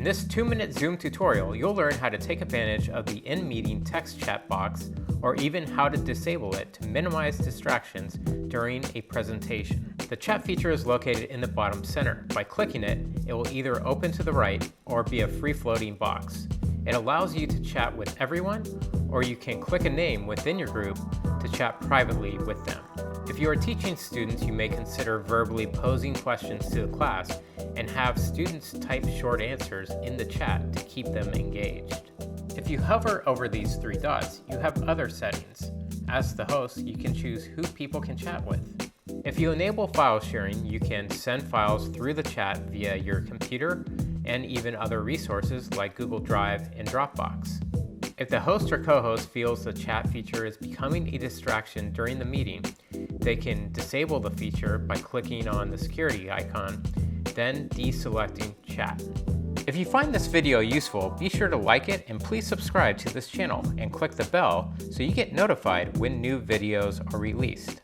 this 2-minute Zoom tutorial, you'll learn how to take advantage of the in-meeting text chat box, or even how to disable it to minimize distractions during a presentation. The chat feature is located in the bottom center. By clicking it, it will either open to the right or be a free-floating box. It allows you to chat with everyone, or you can click a name within your group to chat privately with them. If you are teaching students, you may consider verbally posing questions to the class and have students type short answers in the chat to keep them engaged. If you hover over these 3 dots, you have other settings. As the host, you can choose who people can chat with. If you enable file sharing, you can send files through the chat via your computer and even other resources like Google Drive and Dropbox. If the host or co-host feels the chat feature is becoming a distraction during the meeting, they can disable the feature by clicking on the security icon, then deselecting chat. If you find this video useful, be sure to like it and please subscribe to this channel and click the bell so you get notified when new videos are released.